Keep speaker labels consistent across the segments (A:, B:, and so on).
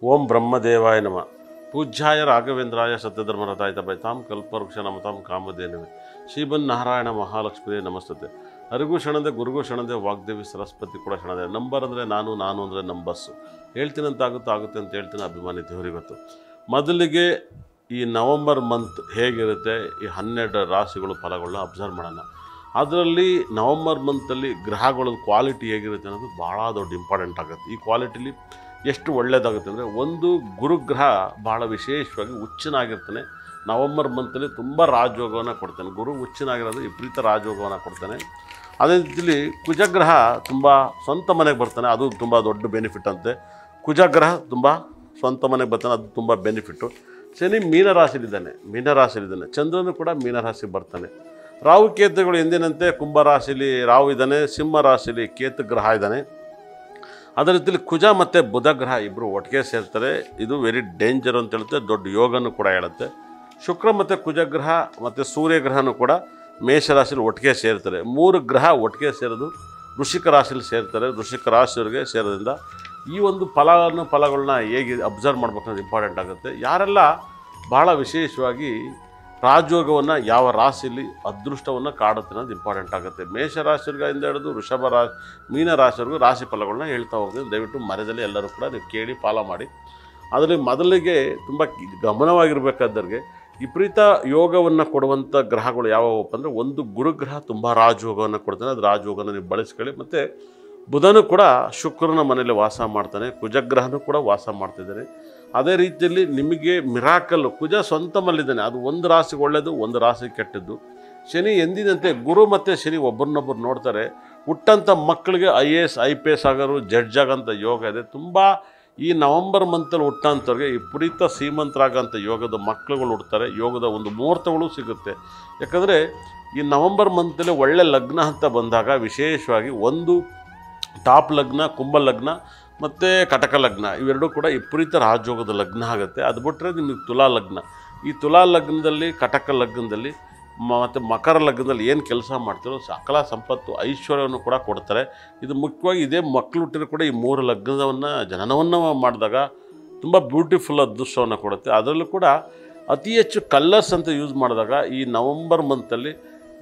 A: ಓಂ ಬ್ರಹ್ಮದೇವಾಯ ನಮಃ. ಪೂಜ್ಯಾಯ ರಾಘವೇಂದ್ರಾಯ ಸತ್ಯಧರ್ಮರತಾಯ ತಪೈತಾಂ ಕಲ್ಪವೃಕ್ಷ ನಮತಾಂ ಕಾಮಧೇನವೇ ಶ್ರೀಮನ್ನಾರಾಯಣ ಮಹಾಲಕ್ಷ್ಮೀ ನಮಸ್ತತೆ. ಹರಿಗೂ ಶರಣದೆ ಗುರುಗೂ ಶರಣದೆ ವಾಗ್ದೇವಿ ಸರಸ್ವತಿ ಕೂಡ ಶರಣದೆ. ನಂಬರ್ ಅಂದರೆ ನಾನು ಅಂದರೆ ನಂಬರ್ಸು. ಹೇಳ್ತೀನಿ ಅಂತ ಆಗುತ್ತೆ ಅಂತ ಹೇಳ್ತೀನಿ. ಅಭಿಮಾನಿ ದೇವರಿಗೊತ್ತು. ಮೊದಲಿಗೆ ಈ ನವಂಬರ್ ಮಂತ್ ಹೇಗಿರುತ್ತೆ, ಈ 12 ರಾಶಿಗಳು ಫಲಗಳನ್ನ ಅಬ್ಸರ್ವ್ ಮಾಡೋಣ. ಅದರಲ್ಲಿ ನವಂಬರ್ ಮಂತಲ್ಲಿ ಗ್ರಹಗಳ ಕ್ವಾಲಿಟಿ ಹೇಗಿರುತ್ತೆ ಅನ್ನೋದು ಭಾಳ ದೊಡ್ಡ ಇಂಪಾರ್ಟೆಂಟ್ ಆಗುತ್ತೆ. ಈ ಕ್ವಾಲಿಟಿಲಿ ಎಷ್ಟು ಒಳ್ಳೆಯದಾಗುತ್ತೆ ಅಂದರೆ, ಒಂದು ಗುರುಗ್ರಹ ಭಾಳ ವಿಶೇಷವಾಗಿ ಹುಚ್ಚನಾಗಿರ್ತಾನೆ. ನವಂಬರ್ ಮಂತಲ್ಲಿ ತುಂಬ ರಾಜಯೋಗವನ್ನು ಕೊಡ್ತಾನೆ. ಗುರು ಹುಚ್ಚನಾಗಿರೋದು ವಿಪರೀತ ರಾಜಯೋಗವನ್ನು ಕೊಡ್ತಾನೆ. ಅದೇ ರೀತಿಯಲ್ಲಿ ಕುಜಗ್ರಹ ತುಂಬ ಸ್ವಂತ ಮನೆಗೆ ಬರ್ತಾನೆ. ಅದು ತುಂಬ ದೊಡ್ಡ ಬೆನಿಫಿಟ್ ಅಂತೆ. ಕುಜಗ್ರಹ ತುಂಬ ಸ್ವಂತ ಮನೆಗೆ ಬರ್ತಾನೆ, ಅದು ತುಂಬ ಬೆನಿಫಿಟ್ಟು. ಶನಿ ಮೀನರಾಶಿಲಿದ್ದಾನೆ. ಚಂದ್ರನು ಕೂಡ ಮೀನರಾಶಿಗೆ ಬರ್ತಾನೆ. ರಾಹು ಕೇತುಗಳು ಎಂದಿನಂತೆ ಕುಂಭರಾಶಿಲಿ ರಾಹು ಇದ್ದಾನೆ, ಸಿಂಹ ರಾಶಿಲಿ ಕೇತು ಗ್ರಹ ಇದ್ದಾನೆ. ಅದೇ ರೀತಿಯಲ್ಲಿ ಕುಜ ಮತ್ತು ಬುಧ ಗ್ರಹ ಇಬ್ಬರು ಒಟ್ಟಿಗೆ ಸೇರ್ತಾರೆ. ಇದು ವೆರಿ ಡೇಂಜರ್ ಅಂತ ಹೇಳುತ್ತೆ, ದೊಡ್ಡ ಯೋಗನೂ ಕೂಡ ಹೇಳುತ್ತೆ. ಶುಕ್ರ ಮತ್ತು ಕುಜಗ್ರಹ ಮತ್ತು ಸೂರ್ಯಗ್ರಹನೂ ಕೂಡ ಮೇಷರಾಶಿಲಿ ಒಟ್ಟಿಗೆ ಸೇರ್ತಾರೆ. 3 ಗ್ರಹ ಒಟ್ಟಿಗೆ ಸೇರೋದು ವೃಶ್ಚಿಕ ರಾಶಿಲಿ ಸೇರ್ತಾರೆ. ವೃಶ್ಚಿಕ ರಾಶಿಯವರಿಗೆ ಸೇರೋದ್ರಿಂದ ಈ ಒಂದು ಫಲಗಳನ್ನ ಹೇಗೆ ಅಬ್ಸರ್ವ್ ಮಾಡ್ಬೇಕನ್ನೋದು ಇಂಪಾರ್ಟೆಂಟ್ ಆಗುತ್ತೆ. ಯಾರೆಲ್ಲ ಭಾಳ ವಿಶೇಷವಾಗಿ ರಾಜಯೋಗವನ್ನು ಯಾವ ರಾಶಿಯಲ್ಲಿ ಅದೃಷ್ಟವನ್ನು ಕಾಡುತ್ತೆ ಅನ್ನೋದು ಇಂಪಾರ್ಟೆಂಟ್ ಆಗುತ್ತೆ. ಮೇಷರಾಶಿಯಿಂದ ಹಿಡಿದು ಮೀನರಾಶಿವರೆಗೂ ರಾಶಿ ಫಲಗಳನ್ನ ಹೇಳ್ತಾ ಹೋಗ್ತೀನಿ. ದಯವಿಟ್ಟು ಮರೆಯಲ್ಲಿ ಎಲ್ಲರೂ ಕೂಡ ನೀವು ಕೇಳಿ ಫಾಲೋ ಮಾಡಿ. ಅದರಲ್ಲಿ ಮೊದಲಿಗೆ ತುಂಬ ಗಮನವಾಗಿರಬೇಕಾದವ್ರಿಗೆ ವಿಪರೀತ ಯೋಗವನ್ನು ಕೊಡುವಂಥ ಗ್ರಹಗಳು ಯಾವುವಪ್ಪ ಅಂದರೆ, ಒಂದು ಗುರುಗ್ರಹ ತುಂಬ ರಾಜಯೋಗವನ್ನು ಕೊಡ್ತಾನೆ. ಅದು ರಾಜಯೋಗನ ನೀವು ಬಳಸ್ಕೊಳ್ಳಿ. ಮತ್ತು ಬುಧನು ಕೂಡ ಶುಕ್ರನ ಮನೆಯಲ್ಲಿ ವಾಸ ಮಾಡ್ತಾನೆ. ಕುಜಗ್ರಹನೂ ಕೂಡ ವಾಸ ಮಾಡ್ತಿದ್ದಾನೆ. ಅದೇ ರೀತಿಯಲ್ಲಿ ನಿಮಗೆ ಮಿರಾಕಲ್ಲು ಕುಜ ಸ್ವಂತ ಮಲ್ಲಿದ್ದಾನೆ. ಅದು ಒಂದು ರಾಶಿಗೆ ಒಳ್ಳೆಯದು, ಒಂದು ರಾಶಿಗೆ ಕೆಟ್ಟದ್ದು. ಶನಿ ಎಂದಿನಂತೆ ಗುರು ಮತ್ತು ಶನಿ ಒಬ್ಬರನ್ನೊಬ್ಬರು ನೋಡ್ತಾರೆ. ಹುಟ್ಟಂಥ ಮಕ್ಕಳಿಗೆ IAS IPS ಆಗೋರು, ಜಡ್ಜ್ ಆಗೋಂಥ ಯೋಗ ಇದೆ. ತುಂಬ ಈ ನವಂಬರ್ ಮಂತಲ್ಲಿ ಹುಟ್ಟಂಥವ್ರಿಗೆ ವಿಪರೀತ ಶ್ರೀಮಂತರಾಗೋಂಥ ಯೋಗದ ಮಕ್ಕಳುಗಳು ಹುಡ್ತಾರೆ. ಯೋಗದ ಒಂದು ಮುಹೂರ್ತಗಳು ಸಿಗುತ್ತೆ. ಯಾಕಂದರೆ ಈ ನವಂಬರ್ ಮಂತಲ್ಲಿ ಒಳ್ಳೆ ಲಗ್ನ ಅಂತ ಬಂದಾಗ ವಿಶೇಷವಾಗಿ ಒಂದು ಟಾಪ್ ಲಗ್ನ, ಕುಂಭ ಲಗ್ನ ಮತ್ತು ಕಟಕ ಲಗ್ನ ಇವೆರಡೂ ಕೂಡ ವಿಪರೀತ ರಾಜಯೋಗದ ಲಗ್ನ ಆಗುತ್ತೆ. ಅದು ಬಿಟ್ಟರೆ ನಿಮಗೆ ತುಲಾ ಲಗ್ನ, ಈ ತುಲಾ ಲಗ್ನದಲ್ಲಿ, ಕಟಕ ಲಗ್ನದಲ್ಲಿ ಮತ್ತು ಮಕರ ಲಗ್ನದಲ್ಲಿ ಏನು ಕೆಲಸ ಮಾಡ್ತಾರೋ ಸಕಲ ಸಂಪತ್ತು ಐಶ್ವರ್ಯವನ್ನು ಕೂಡ ಕೊಡ್ತಾರೆ. ಇದು ಮುಖ್ಯವಾಗಿ ಇದೇ ಮಕ್ಕಳು ಹುಟ್ಟಿದ್ರು ಕೂಡ ಈ 3 ಲಗ್ನವನ್ನು ಜನನವನ್ನು ಮಾಡಿದಾಗ ತುಂಬ ಬ್ಯೂಟಿಫುಲ್ ಅದೃಷ್ಟವನ್ನು ಕೊಡುತ್ತೆ. ಅದರಲ್ಲೂ ಕೂಡ ಅತಿ ಹೆಚ್ಚು ಕಲ್ಲರ್ಸ್ ಅಂತ ಯೂಸ್ ಮಾಡಿದಾಗ ಈ ನವಂಬರ್ ಮಂತಲ್ಲಿ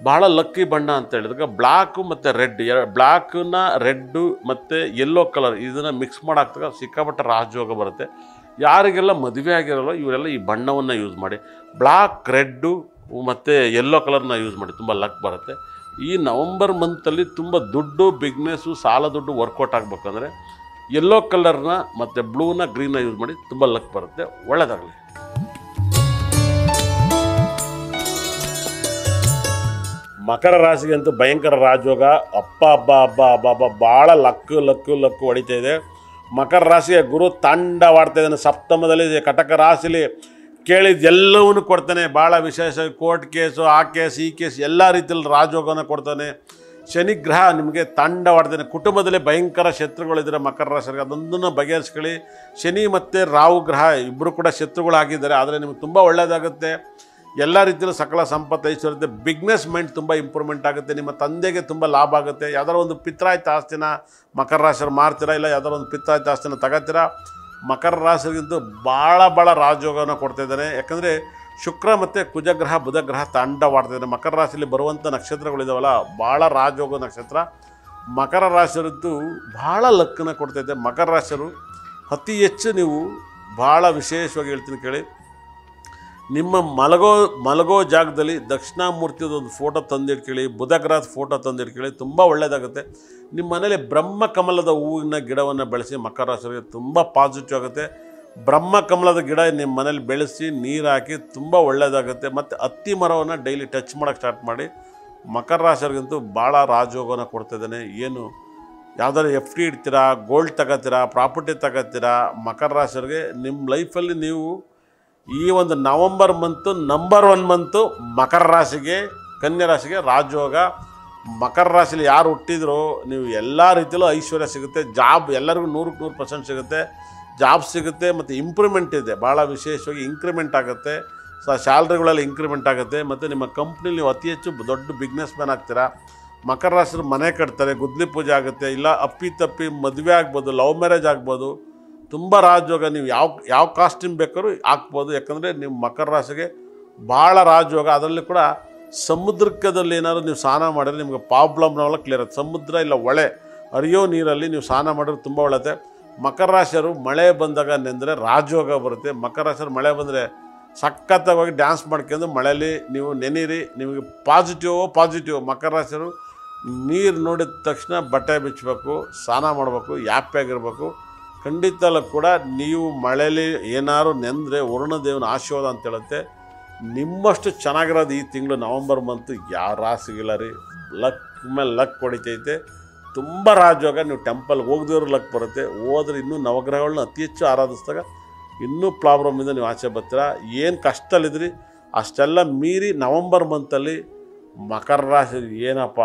A: ಭಾಳ ಲಕ್ಕಿ ಬಣ್ಣ ಅಂತ ಹೇಳಿದಾಗ ಬ್ಲ್ಯಾಕು ಮತ್ತು ರೆಡ್, ಬ್ಲ್ಯಾಕನ್ನ ರೆಡ್ಡು ಮತ್ತು ಯೆಲ್ಲೋ ಕಲರ್ ಇದನ್ನು ಮಿಕ್ಸ್ ಮಾಡಾಕ್ದಾಗ ಸಿಕ್ಕಾಪಟ್ಟೆ ರಾಜಯೋಗ ಬರುತ್ತೆ. ಯಾರಿಗೆಲ್ಲ ಮದುವೆ ಆಗಿರೋಲ್ಲ ಇವರೆಲ್ಲ ಈ ಬಣ್ಣವನ್ನು ಯೂಸ್ ಮಾಡಿ, ಬ್ಲ್ಯಾಕ್, ರೆಡ್ಡು ಮತ್ತು ಯೆಲ್ಲೋ ಕಲರ್ನ ಯೂಸ್ ಮಾಡಿ, ತುಂಬ ಲಕ್ ಬರುತ್ತೆ. ಈ ನವಂಬರ್ ಮಂತಲ್ಲಿ ತುಂಬ ದುಡ್ಡು, ಬಿಗ್ನೆಸ್ಸು, ಸಾಲ ದುಡ್ಡು ವರ್ಕೌಟ್ ಆಗಬೇಕಂದ್ರೆ ಯೆಲ್ಲೋ ಕಲರ್ನ ಮತ್ತು ಬ್ಲೂನ, ಗ್ರೀನ್ನ ಯೂಸ್ ಮಾಡಿ, ತುಂಬ ಲಕ್ ಬರುತ್ತೆ. ಒಳ್ಳೆಯದಾಗಲಿ. ಮಕರ ರಾಶಿಗೆ ಅಂತೂ ಭಯಂಕರ ರಾಜಯೋಗ. ಹಬ್ಬ ಭಾಳ ಲಕ್ಕು ಹೊಡಿತಾ ಇದೆ. ಮಕರ ರಾಶಿಗೆ ಗುರು ತಾಂಡವಾಡ್ತಾ ಇದ್ದಾನೆ. ಸಪ್ತಮದಲ್ಲಿ ಕಟಕ ರಾಶಿಲಿ ಕೇಳಿದ್ದೆಲ್ಲವನ್ನೂ ಕೊಡ್ತಾನೆ. ಭಾಳ ವಿಶೇಷ ಕೋರ್ಟ್ ಕೇಸು, ಆ ಕೇಸ್ ಈ ಕೇಸ್ ಎಲ್ಲ ರೀತಿಯಲ್ಲಿ ರಾಜಯೋಗನ ಕೊಡ್ತಾನೆ. ಶನಿಗ್ರಹ ನಿಮಗೆ ತಾಂಡವಾಡ್ತಾನೆ. ಕುಟುಂಬದಲ್ಲಿ ಭಯಂಕರ ಶತ್ರುಗಳಿದ್ದಾರೆ ಮಕರ ರಾಶಿಗೆ, ಅದೊಂದನ್ನು ಬಗೆಹರಿಸ್ಕೊಳ್ಳಿ. ಶನಿ ಮತ್ತು ರಾಹು ಗ್ರಹ ಇಬ್ಬರು ಕೂಡ ಶತ್ರುಗಳಾಗಿದ್ದಾರೆ. ಆದರೆ ನಿಮಗೆ ತುಂಬ ಒಳ್ಳೆಯದಾಗುತ್ತೆ. ಎಲ್ಲ ರೀತಿಯಲ್ಲೂ ಸಕಲ ಸಂಪತ್ತು ಐಶ್ವರ್ಯತೆ, ಬಿಗ್ನೆಸ್ ಮೈಂಡ್ ತುಂಬ ಇಂಪ್ರೂವ್ಮೆಂಟ್ ಆಗುತ್ತೆ. ನಿಮ್ಮ ತಂದೆಗೆ ತುಂಬ ಲಾಭ ಆಗುತ್ತೆ. ಯಾವ್ದಾರು ಒಂದು ಪಿತ್ರಾಯ್ತ ಆಸ್ತಿನ ಮಕರ ರಾಶಿಯವ್ರು ಮಾರ್ತೀರಾ, ಇಲ್ಲ ಯಾವ್ದಾರು ಒಂದು ಪಿತ್ರಾಯ್ತ ಆಸ್ತಿನ ತಗೋತೀರಾ. ಮಕರ ರಾಶಿಗಿಂತೂ ಭಾಳ ರಾಜಯೋಗವನ್ನು ಕೊಡ್ತಾಯಿದ್ದಾನೆ. ಯಾಕಂದರೆ ಶುಕ್ರ ಮತ್ತು ಕುಜಗ್ರಹ, ಬುಧಗ್ರಹ ತಾಂಡವಾಡ್ತಾಯಿದ್ದಾರೆ. ಮಕರ ರಾಶಿಯಲ್ಲಿ ಬರುವಂಥ ನಕ್ಷತ್ರಗಳಿದಾವಲ್ಲ, ಭಾಳ ರಾಜಯೋಗ ನಕ್ಷತ್ರ. ಮಕರ ರಾಶಿಯವರಿದ್ದು ಭಾಳ ಲಕ್ಕನ್ನು ಕೊಡ್ತಾಯಿದ್ದೆ. ಮಕರ ರಾಶಿಯವರು ಅತಿ ಹೆಚ್ಚು ನೀವು ಭಾಳ ವಿಶೇಷವಾಗಿ ಹೇಳ್ತೀನಿ ಕೇಳಿ. ನಿಮ್ಮ ಮಲಗೋ ಜಾಗದಲ್ಲಿ ದಕ್ಷಿಣಾಮೂರ್ತಿದೊಂದು ಫೋಟೋ ತಂದಿಟ್ಕೊಳ್ಳಿ, ಬುಧಗ್ರಹದ ಫೋಟೋ ತಂದಿಟ್ಕೊಳ್ಳಿ, ತುಂಬ ಒಳ್ಳೆಯದಾಗುತ್ತೆ. ನಿಮ್ಮ ಮನೇಲಿ ಬ್ರಹ್ಮಕಮಲದ ಹೂವಿನ ಗಿಡವನ್ನು ಬೆಳೆಸಿ. ಮಕರ ರಾಶಿಯವರಿಗೆ ತುಂಬ ಪಾಸಿಟಿವ್ ಆಗುತ್ತೆ. ಬ್ರಹ್ಮಕಮಲದ ಗಿಡ ನಿಮ್ಮ ಮನೇಲಿ ಬೆಳೆಸಿ, ನೀರು ಹಾಕಿ, ತುಂಬ ಒಳ್ಳೆಯದಾಗುತ್ತೆ. ಮತ್ತು ಹತ್ತಿ ಮರವನ್ನು ಡೈಲಿ ಟಚ್ ಮಾಡೋಕ್ಕೆ ಸ್ಟಾರ್ಟ್ ಮಾಡಿ. ಮಕರ ರಾಶಿಯವ್ರಿಗಂತೂ ಭಾಳ ರಾಜಯೋಗನ ಕೊಡ್ತಾಯಿದ್ದಾನೆ. ಏನು ಯಾವುದಾದ್ರು FD ಇಡ್ತೀರಾ, ಗೋಲ್ಡ್ ತಗೋತೀರಾ, ಪ್ರಾಪರ್ಟಿ ತಗೋತೀರಾ, ಮಕರ ರಾಶಿಯವ್ರಿಗೆ ನಿಮ್ಮ ಲೈಫಲ್ಲಿ ನೀವು ಈ ಒಂದು ನವಂಬರ್ ಮಂತು ನಂಬರ್ 1 ಮಂತು ಮಕರ ರಾಶಿಗೆ, ಕನ್ಯಾ ರಾಶಿಗೆ ರಾಜಯೋಗ. ಮಕರ ರಾಶಿಲಿ ಯಾರು ಹುಟ್ಟಿದ್ರೋ ನೀವು ಎಲ್ಲ ರೀತಿಯಲ್ಲೂ ಐಶ್ವರ್ಯ ಸಿಗುತ್ತೆ. ಜಾಬ್ ಎಲ್ಲರಿಗೂ 100% ಸಿಗುತ್ತೆ. ಜಾಬ್ ಸಿಗುತ್ತೆ ಮತ್ತು ಇಂಪ್ರೂವ್ಮೆಂಟ್ ಇದೆ. ಭಾಳ ವಿಶೇಷವಾಗಿ ಇಂಕ್ರಿಮೆಂಟ್ ಆಗುತ್ತೆ. ಸ್ಯಾಲ್ರಿಗಳಲ್ಲಿ ಇಂಕ್ರಿಮೆಂಟ್ ಆಗುತ್ತೆ. ಮತ್ತು ನಿಮ್ಮ ಕಂಪ್ನಿಲಿ ನೀವು ಅತಿ ಹೆಚ್ಚು ದೊಡ್ಡ ಬಿಸ್ನೆಸ್ ಮ್ಯಾನ್ ಆಗ್ತೀರಾ. ಮಕರ ರಾಶಿಯವರು ಮನೆ ಕಟ್ತಾರೆ, ಗುದ್ಲಿ ಪೂಜೆ ಆಗುತ್ತೆ, ಇಲ್ಲ ಅಪ್ಪಿ ತಪ್ಪಿ ಮದುವೆ ಆಗ್ಬೋದು, ಲವ್ ಮ್ಯಾರೇಜ್ ಆಗ್ಬೋದು, ತುಂಬ ರಾಜಯೋಗ. ನೀವು ಯಾವ ಕಾಸ್ಟ್ಯೂಮ್ ಬೇಕಾದ್ರೂ ಹಾಕ್ಬೋದು. ಯಾಕಂದರೆ ನೀವು ಮಕರ ರಾಶಿಗೆ ಭಾಳ ರಾಜಯೋಗ. ಅದರಲ್ಲಿ ಕೂಡ ಸಮುದ್ರದಲ್ಲಿ ಏನಾದರೂ ನೀವು ಸ್ನಾನ ಮಾಡಿದ್ರೆ ನಿಮಗೆ ಪ್ರಾಬ್ಲಮ್ನೆಲ್ಲ ಕ್ಲಿಯರ್ ಆಗುತ್ತೆ. ಸಮುದ್ರ ಇಲ್ಲ ಹೊಳೆ ಹರಿಯೋ ನೀರಲ್ಲಿ ನೀವು ಸ್ನಾನ ಮಾಡಿದ್ರೆ ತುಂಬ ಒಳ್ಳೆಯದೆ. ಮಕರ ರಾಶಿಯವರು ಮಳೆ ಬಂದಾಗ ನೆಂದರೆ ರಾಜಯೋಗ ಬರುತ್ತೆ. ಮಕರ ರಾಶಿಯವರು ಮಳೆ ಬಂದರೆ ಸಖತ್ತಾಗಿ ಡ್ಯಾನ್ಸ್ ಮಾಡ್ಕೊಂಡು ಮಳೆಯಲ್ಲಿ ನೀವು ನೆನೀರಿ, ನಿಮಗೆ ಪಾಸಿಟಿವ್. ಮಕರ ರಾಶಿಯವರು ನೀರು ನೋಡಿದ ತಕ್ಷಣ ಬಟ್ಟೆ ಬಿಚ್ಚಬೇಕು, ಸ್ನಾನ ಮಾಡಬೇಕು, ಹ್ಯಾಪಿಯಾಗಿರ್ಬೇಕು. ಖಂಡಿತಲ್ಲೂ ಕೂಡ ನೀವು ಮಳೆಯಲ್ಲಿ ಏನಾದ್ರು ನೆಂದರೆ ವರುಣದೇವನ ಆಶೀರ್ವಾದ ಅಂತ ಹೇಳುತ್ತೆ. ನಿಮ್ಮಷ್ಟು ಚೆನ್ನಾಗಿರೋದು ಈ ತಿಂಗಳು ನವಂಬರ್ ಮಂತು ಯಾವ ರಾಶಿಗಿಲ್ಲ ರೀ. ಲಕ್ ಮೇಲೆ ಲಕ್ ಹೊಡಿತೈತೆ. ತುಂಬ ರಾಜಯೋಗ. ನೀವು ಟೆಂಪಲ್ಗೆ ಹೋಗದೇವ್ರು ಲಕ್ ಬರುತ್ತೆ. ಹೋದ್ರೆ ಇನ್ನೂ ನವಗ್ರಹಗಳನ್ನ ಅತಿ ಹೆಚ್ಚು ಆರಾಧಿಸಿದಾಗ ಇನ್ನೂ ಪ್ರಾಬ್ಲಮಿಂದ ನೀವು ಆಚೆ ಬರ್ತೀರಾ. ಏನು ಕಷ್ಟದಲ್ಲಿದ್ರಿ ಅಷ್ಟೆಲ್ಲ ಮೀರಿ ನವಂಬರ್ ಮಂತಲ್ಲಿ ಮಕರ ರಾಶಿ ಏನಪ್ಪ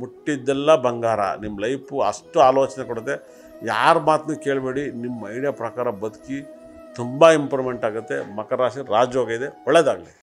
A: ಮುಟ್ಟಿದ್ದೆಲ್ಲ ಬಂಗಾರ. ನಿಮ್ಮ ಲೈಫು ಅಷ್ಟು ಆಲೋಚನೆ ಕೊಡುತ್ತೆ. ಯಾರ ಮಾತನ್ನು ಕೇಳಬೇಡಿ. ನಿಮ್ಮ ಐಡಿಯಾ ಪ್ರಕಾರ ಬದುಕಿ ತುಂಬ ಇಂಪ್ರೂವ್ಮೆಂಟ್ ಆಗುತ್ತೆ. ಮಕರ ರಾಶಿ ರಾಜಯೋಗ ಇದೆ. ಒಳ್ಳೆಯದಾಗಲಿ.